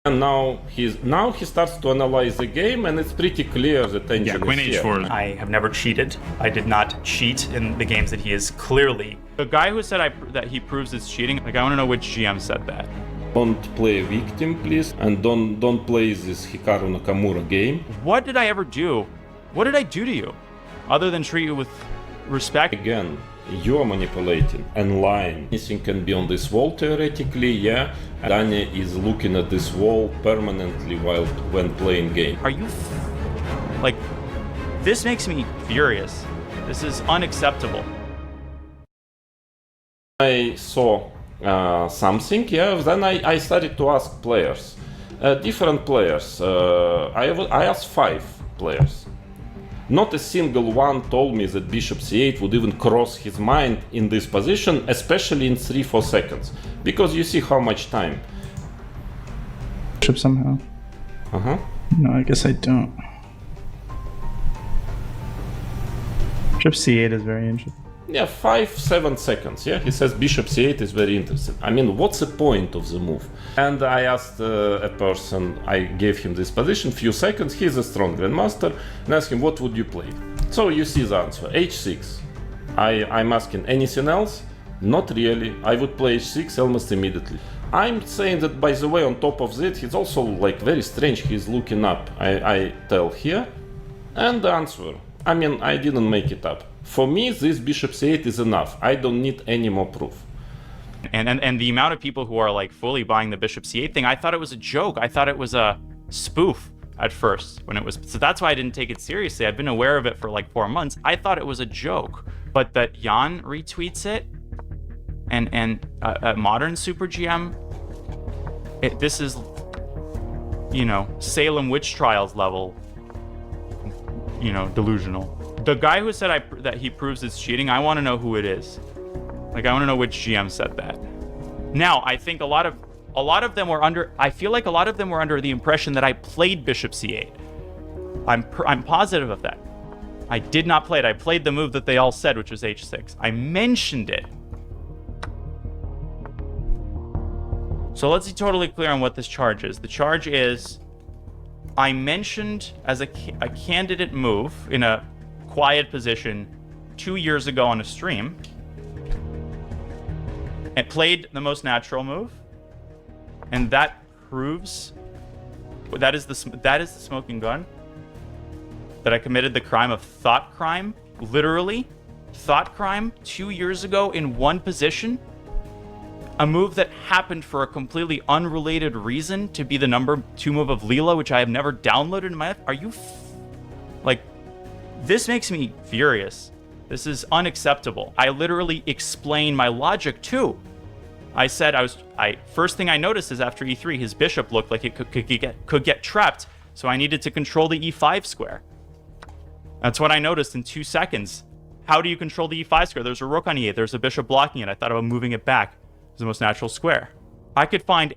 And now he starts to analyze the game, and it's pretty clear the tension Queen is H4. here. I have never cheated. I did not cheat in the games that he is clearly. The guy who said that he proves it's cheating, like, I want to know which GM said that. Don't play victim, please, and don't play this Hikaru Nakamura game. What did I ever do? What did I do to you? Other than treat you with respect? Again, you're manipulating and lying. Anything can be on this wall theoretically, yeah. Danya is looking at this wall permanently when playing game. Are you like, this makes me furious. This is unacceptable. I saw something, yeah, then I started to ask players, different players. I asked 5 players. Not a single one told me that bishop c8 would even cross his mind in this position, especially in 3-4 seconds, because you see how much time. Bishop somehow. No, I guess I don't. Bishop c8 is very interesting. Yeah, 5-7 seconds. Yeah, he says bishop c8 is very interesting. I mean, what's the point of the move? And I asked a person, I gave him this position, few seconds. He's a strong grandmaster, and asked him, what would you play? So you see the answer, h6. I'm asking anything else? Not really. I would play h6 almost immediately. I'm saying that, by the way, on top of that, he's also like very strange. He's looking up. I tell here, and the answer. I mean, I didn't make it up. For me, this bishop c8 is enough. I don't need any more proof. And the amount of people who are like fully buying the bishop c8 thing, I thought it was a joke. I thought it was a spoof at first when it was. So that's why I didn't take it seriously. I've been aware of it for like 4 months. I thought it was a joke. But that Jan retweets it and a modern Super GM, this is, you know, Salem witch trials level, you know, delusional. The guy who said that he proves it's cheating, I want to know who it is. Like, I want to know which GM said that. Now, I think a lot of them were under. I feel like a lot of them were under the impression that I played bishop c8. I'm positive of that. I did not play it. I played the move that they all said, which was h6. I mentioned it. So let's be totally clear on what this charge is. The charge is, I mentioned as a candidate move in a quiet position 2 years ago on a stream. It played the most natural move, and that proves that is the smoking gun. That I committed the crime of thought crime, literally thought crime 2 years ago in one position. A move that happened for a completely unrelated reason to be the number 2 move of Leela, which I have never downloaded in my life. Are you like? This makes me furious. This is unacceptable. I literally explain my logic too. I said first thing I noticed is after e3, his bishop looked like it could get trapped, so I needed to control the e5 square. That's what I noticed in 2 seconds. How do you control the e5 square? There's a rook on e8. There's a bishop blocking it. I thought about moving it back. It's the most natural square. I could find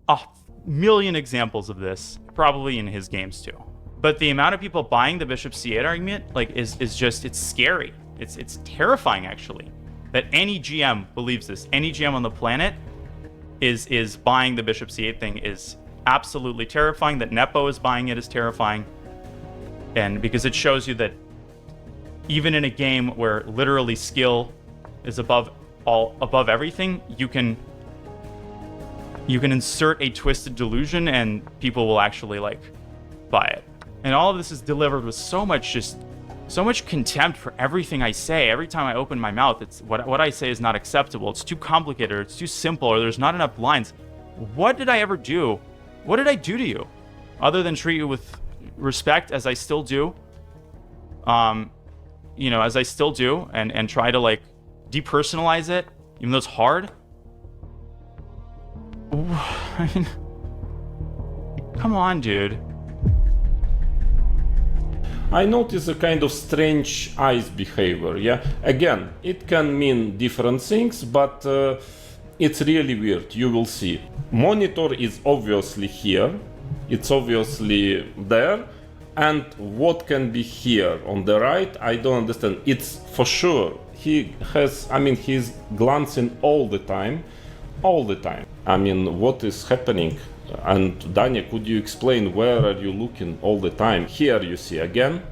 a million examples of this, probably in his games too. But the amount of people buying the bishop c8 argument, like, is just, it's scary. It's terrifying, actually, that any GM believes this. Any GM on the planet is buying the bishop c8 thing is absolutely terrifying. That Nepo is buying it is terrifying. And because it shows you that even in a game where literally skill is above everything, you can insert a twisted delusion and people will actually like buy it. And all of this is delivered with so much contempt for everything I say. Every time I open my mouth, it's what I say is not acceptable. It's too complicated, or it's too simple, or there's not enough lines. What did I ever do? What did I do to you? Other than treat you with respect, as I still do. You know, as I still do, and try to like depersonalize it, even though it's hard. I mean, come on, dude. I notice a kind of strange eyes behavior, yeah? Again, it can mean different things, but it's really weird, you will see. Monitor is obviously here, it's obviously there, and what can be here on the right, I don't understand. It's for sure, he's glancing all the time. I mean, what is happening And Danya, could you explain where are you looking all the time? Here you see again,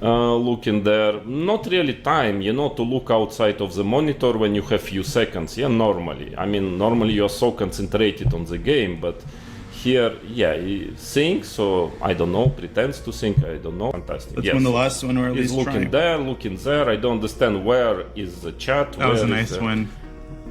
looking there, not really time, to look outside of the monitor when you have few seconds, normally. I mean, normally you're so concentrated on the game, but here, he thinks, so I don't know, pretends to think, I don't know. Fantastic. That's when the last one, or at He's least looking there, looking there. I don't understand where is the chat. That was a nice one.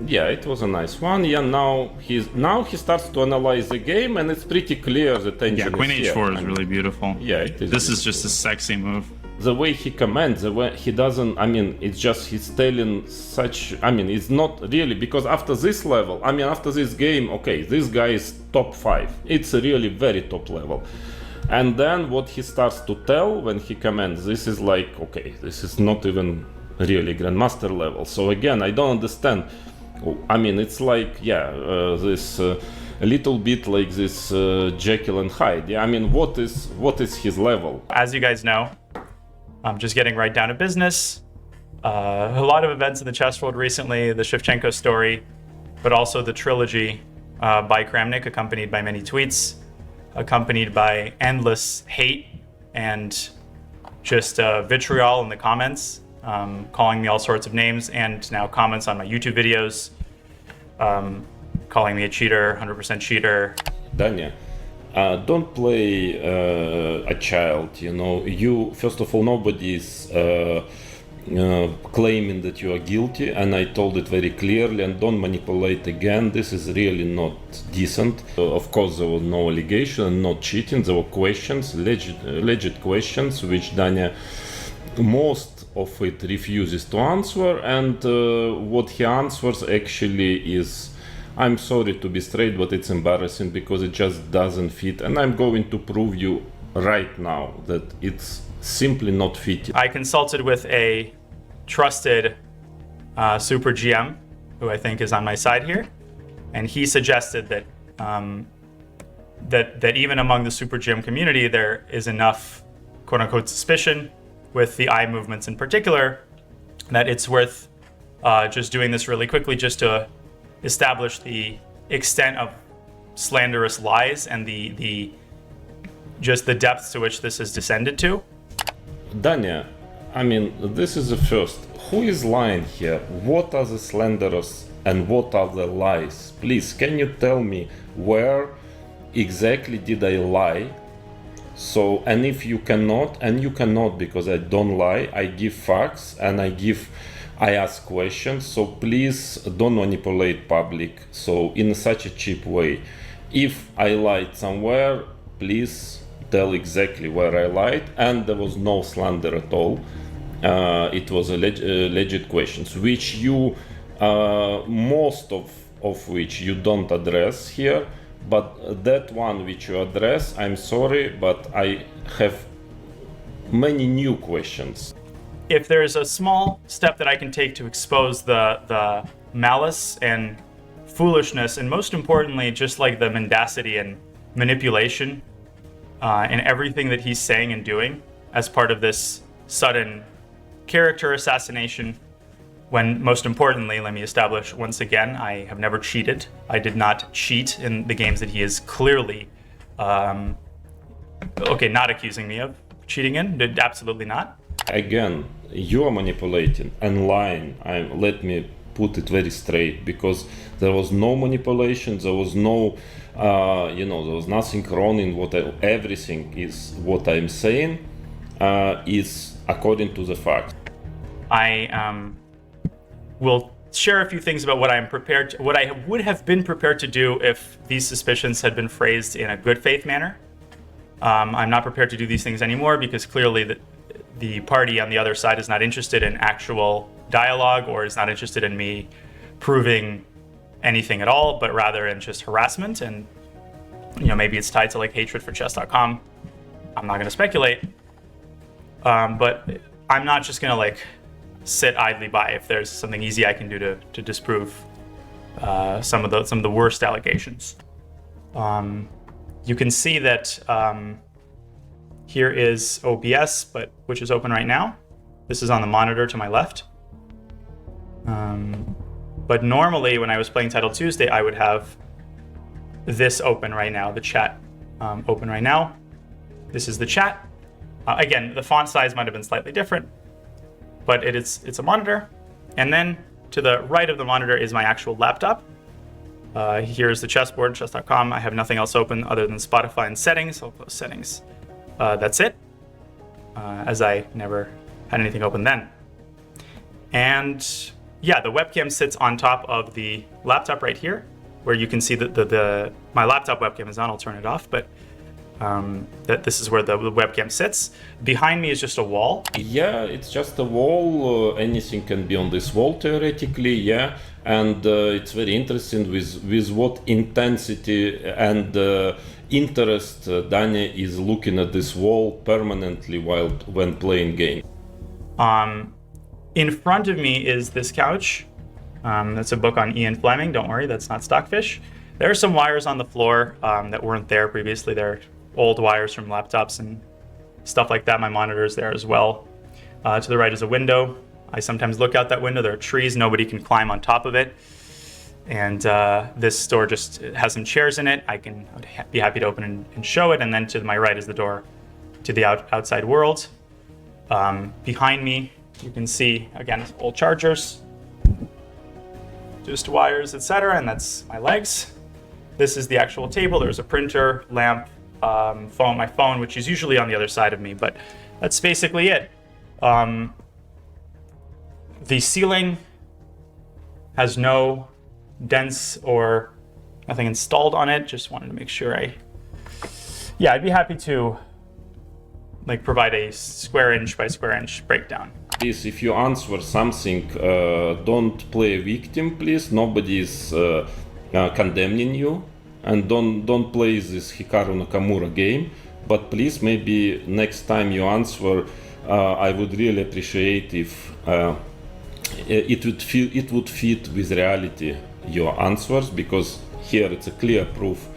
Yeah, it was a nice one. Yeah, now he starts to analyze the game, and it's pretty clear the tension Queen is here. h4 is really beautiful. Yeah, it is. This is just a sexy move. The way he commands, the way he doesn't, it's just he's telling such, it's not really, because after this level, after this game, okay, this guy is top 5. It's a really very top level. And then what he starts to tell when he commands, this is like, okay, this is not even really Grandmaster level. So again, I don't understand. It's like, this a little bit like this Jekyll and Hyde. Yeah, what is his level? As you guys know, I'm just getting right down to business. A lot of events in the chess world recently, the Shevchenko story, but also the trilogy by Kramnik, accompanied by many tweets, accompanied by endless hate and just vitriol in the comments, calling me all sorts of names, and now comments on my YouTube videos, calling me a cheater, 100% cheater. Danya, don't play a child, You, first of all, nobody is claiming that you are guilty, and I told it very clearly, and don't manipulate again. This is really not decent. Of course, there was no allegation, not cheating. There were questions, legit questions, which Danya, most of it refuses to answer, and what he answers actually is, I'm sorry to be straight, but it's embarrassing because it just doesn't fit, and I'm going to prove you right now that it's simply not fitting. I consulted with a trusted super GM, who I think is on my side here, and he suggested that that even among the super GM community, there is enough quote-unquote suspicion with the eye movements in particular, that it's worth just doing this really quickly just to establish the extent of slanderous lies and the just the depths to which this has descended to. Danya, this is the first. Who is lying here? What are the slanderous and what are the lies? Please, can you tell me where exactly did I lie? So, and if you cannot, and you cannot because I don't lie, I give facts and I ask questions, so please don't manipulate public so in such a cheap way. If I lied somewhere, please tell exactly where I lied, and there was no slander at all. It was a legit questions, which you, most of which you don't address here, but that one which you address, I'm sorry, but I have many new questions. If there's a small step that I can take to expose the malice and foolishness, and most importantly, just like the mendacity and manipulation in everything that he's saying and doing as part of this sudden character assassination, when most importantly, let me establish once again, I have never cheated. I did not cheat in the games that he is clearly, not accusing me of cheating in, absolutely not. Again, you are manipulating and lying. Let me put it very straight, because there was no manipulation, there was no, there was nothing wrong in everything is what I'm saying is according to the fact. I will share a few things about what what I would have been prepared to do if these suspicions had been phrased in a good faith manner. I'm not prepared to do these things anymore because clearly the party on the other side is not interested in actual dialogue or is not interested in me proving anything at all, but rather in just harassment. And, maybe it's tied to like hatred for chess.com. I'm not going to speculate. But I'm not just going to sit idly by if there's something easy I can do to disprove some of the worst allegations. You can see that here is OBS, which is open right now. This is on the monitor to my left. But normally when I was playing Title Tuesday, I would have this open right now, the chat open right now. This is the chat. Again, the font size might have been slightly different, but it's a monitor. And then to the right of the monitor is my actual laptop. Here's the chessboard, chess.com. I have nothing else open other than Spotify and settings. I'll close settings. That's it, as I never had anything open then. And yeah, the webcam sits on top of the laptop right here, where you can see that my laptop webcam is on. I'll turn it off, but that this is where the webcam sits. Behind me is just a wall. Yeah, it's just a wall. Anything can be on this wall theoretically. Yeah, and it's very interesting with what intensity and interest Danya is looking at this wall permanently when playing game. In front of me is this couch. That's a book on Ian Fleming. Don't worry, that's not Stockfish. There are some wires on the floor that weren't there previously. They're old wires from laptops and stuff like that. My monitor is there as well. To the right is a window. I sometimes look out that window. There are trees. Nobody can climb on top of it. And this store just has some chairs in it. I'd be happy to open and show it. And then to my right is the door to the outside world. Behind me, you can see, again, old chargers, just wires, etc. And that's my legs. This is the actual table. There's a printer, lamp, my phone, which is usually on the other side of me, but that's basically it. The ceiling has no dents or nothing installed on it. Just wanted to make sure I'd be happy to provide a square inch by square inch breakdown. Please, if you answer something, don't play victim, please. Nobody is condemning you, and don't play this Hikaru Nakamura game. But please, maybe next time you answer, I would really appreciate if it would fit with reality, your answers, because here it's a clear proof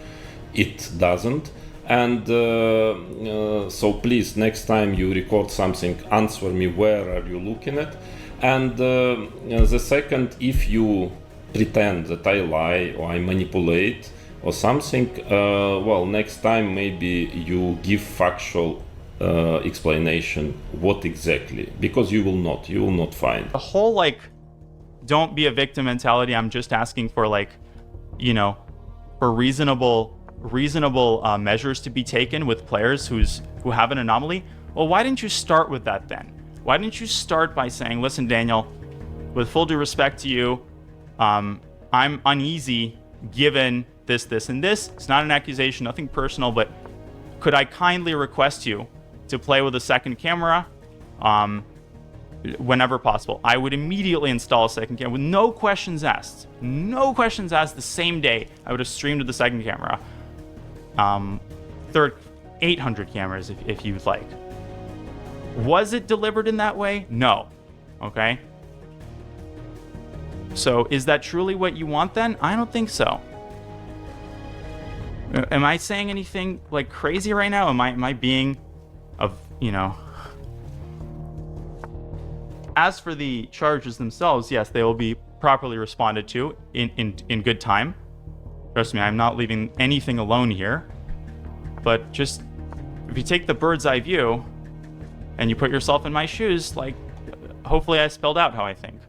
it doesn't. And so please, next time you record something, answer me where are you looking at. And the second, if you pretend that I lie or I manipulate or something, well, next time maybe you give factual explanation what exactly, because you will not find. The whole don't be a victim mentality. I'm just asking for for reasonable measures to be taken with players who have an anomaly. Well, why didn't you start with that then? Why didn't you start by saying, listen, Daniel, with full due respect to you, I'm uneasy given this, and this. It's not an accusation, nothing personal, but could I kindly request you to play with a second camera whenever possible? I would immediately install a second camera with no questions asked. No questions asked the same day. I would have streamed to the second camera. Third, 800 cameras if you'd like. Was it delivered in that way? No. Okay. So is that truly what you want then? I don't think so. Am I saying anything crazy right now? Am I being As for the charges themselves, yes, they will be properly responded to in good time. Trust me, I'm not leaving anything alone here. But just, if you take the bird's eye view and you put yourself in my shoes, hopefully I spelled out how I think.